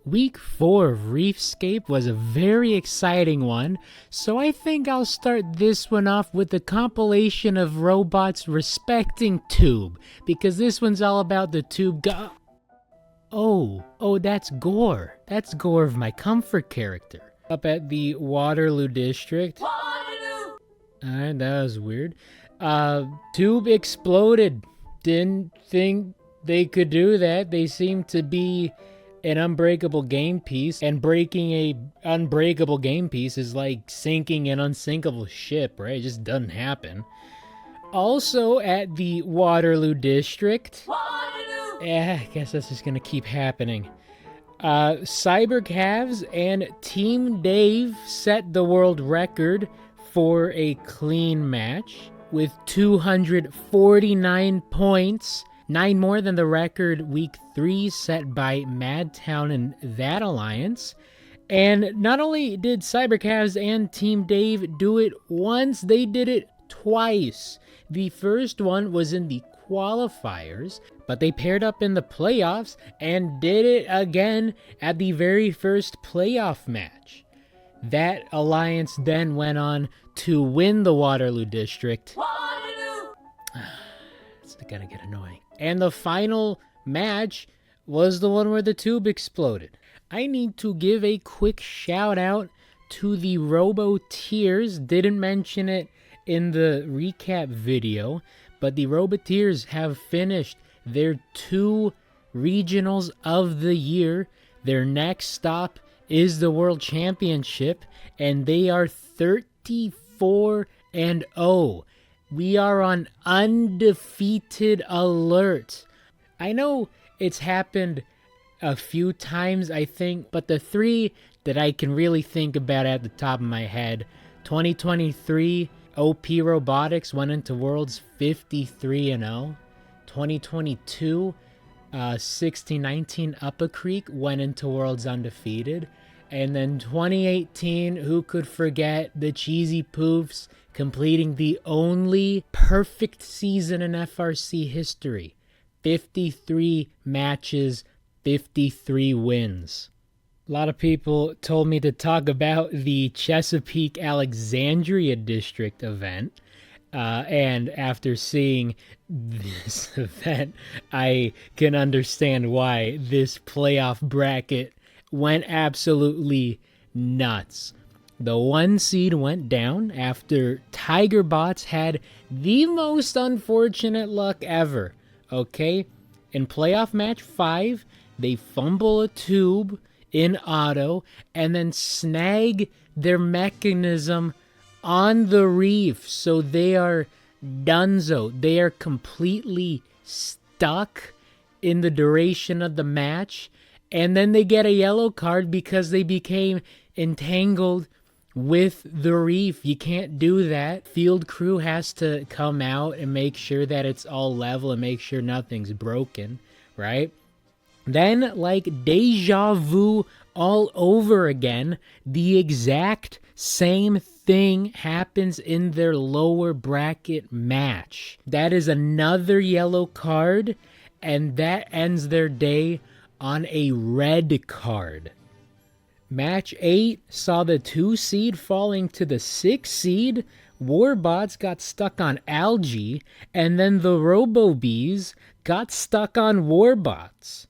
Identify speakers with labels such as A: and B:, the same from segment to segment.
A: Week 4 of Reefscape was a very exciting one, so I think I'll start this one off with a compilation of robots respecting Tube, because this one's all about the Tube Oh, that's Gore. That's Gore of my comfort character. Up at the Waterloo district. Waterloo! Alright, that was weird. Tube exploded. Didn't think they could do that. They seem to be an unbreakable game piece, and breaking a unbreakable game piece is like sinking an unsinkable ship, right? It just doesn't happen. Also at the Waterloo district. Waterloo! I guess that's just gonna keep happening. Cyber Cavs and Team Dave set the world record for a clean match with 249 points. 9 more than the record week 3 set by Madtown and that alliance. And not only did Cybercavs and Team Dave do it once, they did it twice. The first one was in the qualifiers, but they paired up in the playoffs and did it again at the very first playoff match. That alliance then went on to win the Waterloo district. Waterloo! It's gonna get annoying. And the final match was the one where the tube exploded. I need to give a quick shout out to the Robo Tiers. Didn't mention it in the recap video, but the Robo Tiers have finished their 2 regionals of the year. Their next stop is the World Championship, and they are 34-0. We are on undefeated alert. I know it's happened a few times, I think, but the 3 that I can really think about at the top of my head, 2023, OP Robotics went into Worlds 53-0. 2022, 16-19 Upper Creek went into Worlds undefeated. And then 2018, who could forget the Cheesy Poofs completing the only perfect season in FRC history. 53 matches, 53 wins. A lot of people told me to talk about the Chesapeake Alexandria district event. And after seeing this event, I can understand why this playoff bracket went absolutely nuts. The 1 seed went down after Tiger Bots had the most unfortunate luck ever. Okay? In playoff match 5, they fumble a tube in auto and then snag their mechanism on the reef. So they are donezo. They are completely stuck in the duration of the match. And then they get a yellow card because they became entangled with the reef. You can't do that. Field crew has to come out and make sure that it's all level and make sure nothing's broken, right? Then, like deja vu all over again, the exact same thing happens in their lower bracket match. That is another yellow card, and that ends their day on a red card. Match 8 saw the 2 seed falling to the 6 seed. Warbots got stuck on algae, and then the Robo-Bees got stuck on Warbots.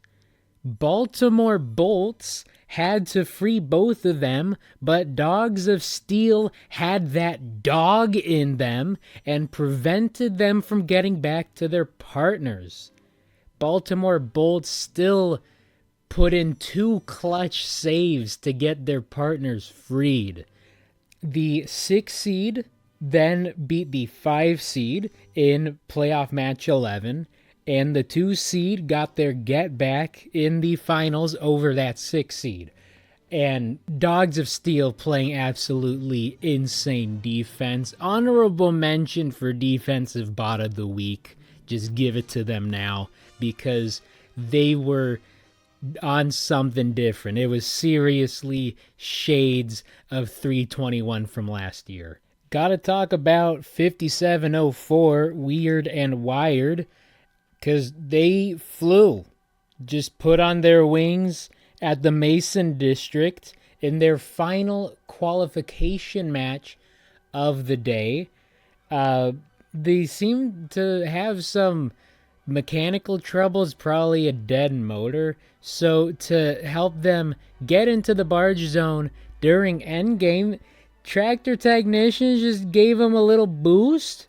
A: Baltimore Bolts had to free both of them, but Dogs of Steel had that dog in them and prevented them from getting back to their partners. Baltimore Bolts still put in 2 clutch saves to get their partners freed. The 6 seed then beat the 5 seed in playoff match 11, and the 2 seed got their get back in the finals over that 6 seed. And Dogs of Steel playing absolutely insane defense. Honorable mention for Defensive Bot of the Week. Just give it to them now, because they were on something different. It was seriously shades of 321 from last year. Gotta talk about 5704, Weird and Wired, because they flew. Just put on their wings at the Mason District in their final qualification match of the day. They seem to have some mechanical troubles, probably a dead motor. So to help them get into the barge zone during endgame, tractor technicians just gave them a little boost,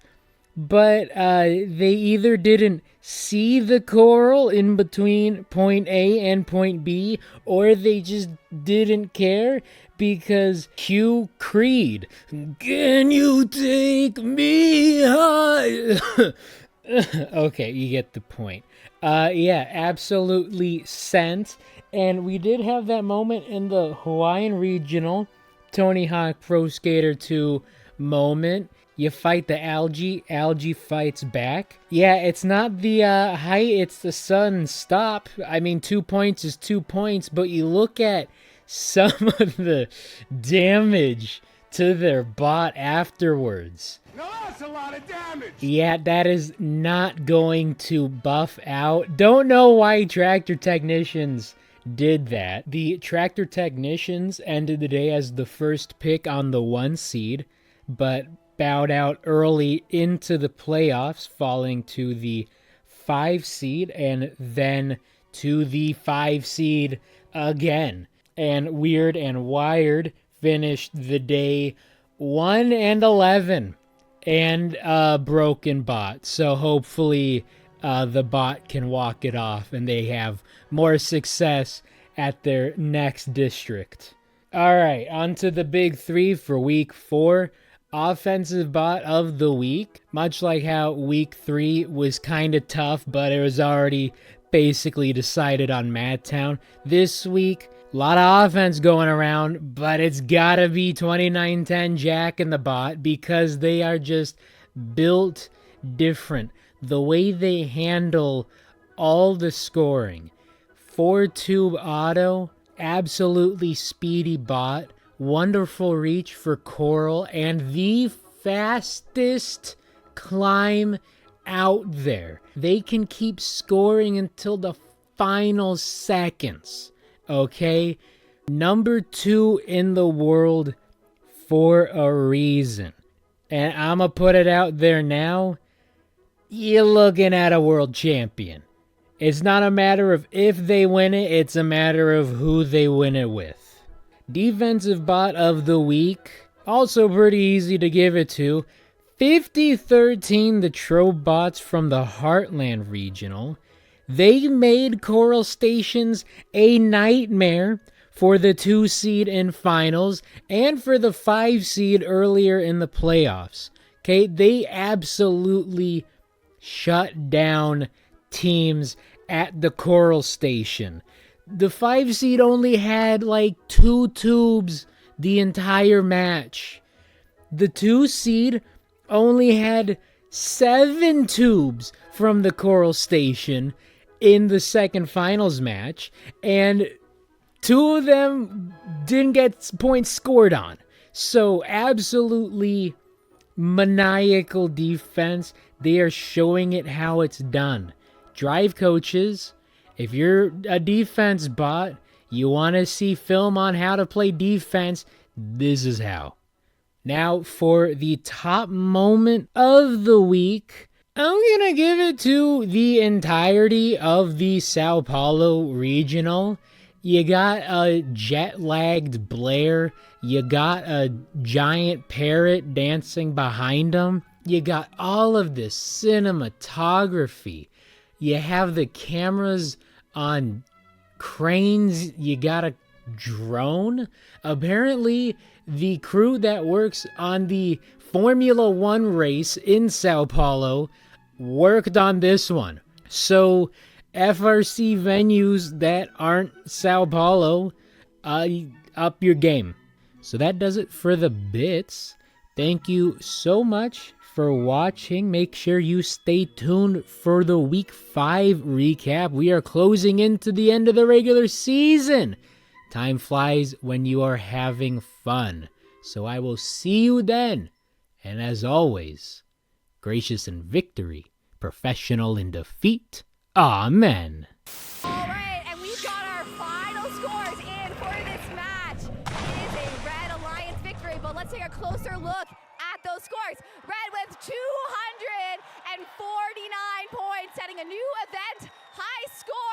A: but they either didn't see the coral in between point A and point B, or they just didn't care, because cue Creed. Can you take me high? Okay, you get the point. Yeah, absolutely sent. And we did have that moment in the Hawaiian Regional Tony Hawk Pro Skater 2 moment. You fight the algae fights back. Yeah, it's not the height, it's the sudden stop. I mean, 2 points is 2 points, but you look at some of the damage to their bot afterwards.
B: No, that's a lot of damage.
A: Yeah, that is not going to buff out. Don't know why Tractor Technicians did that. The Tractor Technicians ended the day as the first pick on the 1 seed, but bowed out early into the playoffs, falling to the 5 seed and then to the 5 seed again. And Weird and Wired finished the day 1-11 and a broken bot. So hopefully the bot can walk it off and they have more success at their next district. All right, on to the big 3 for week 4. Offensive bot of the week. Much like how week 3 was kind of tough, but it was already basically decided on Madtown. This week, a lot of offense going around, but it's gotta be 2910 Jack and the bot, because they are just built different. The way they handle all the scoring. 4-tube auto, absolutely speedy bot, wonderful reach for coral, and the fastest climb out there. They can keep scoring until the final seconds. Okay? Number 2 in the world for a reason. And I'm going to put it out there now. You're looking at a world champion. It's not a matter of if they win it, it's a matter of who they win it with. Defensive bot of the week. Also pretty easy to give it to. 5013, the Trobe bots from the Heartland Regional. They made Coral Stations a nightmare for the 2 seed in finals and for the 5 seed earlier in the playoffs. Okay, they absolutely shut down teams at the Coral Station. The 5 seed only had like 2 tubes the entire match. The 2 seed only had 7 tubes from the Coral Station in the second finals match, and 2 of them didn't get points scored on. So absolutely maniacal defense. They are showing it how it's done. Drive coaches, if you're a defense bot, you want to see film on how to play defense, this is how. Now for the top moment of the week, I'm going to give it to the entirety of the Sao Paulo Regional. You got a jet-lagged Blair. You got a giant parrot dancing behind him. You got all of this cinematography. You have the cameras on cranes. You got a drone. Apparently, the crew that works on the Formula 1 race in Sao Paulo worked on this one. So, FRC venues that aren't Sao Paulo, up your game. So that does it for the bits. Thank you so much for watching. Make sure you stay tuned for the week 5 recap. We are closing into the end of the regular season. Time flies when you are having fun. So I will see you then. And as always, gracious in victory, professional in defeat. Amen.
C: All right, and we've got our final score. let's take a closer look at those scores. Red with 249 points, setting a new event high score.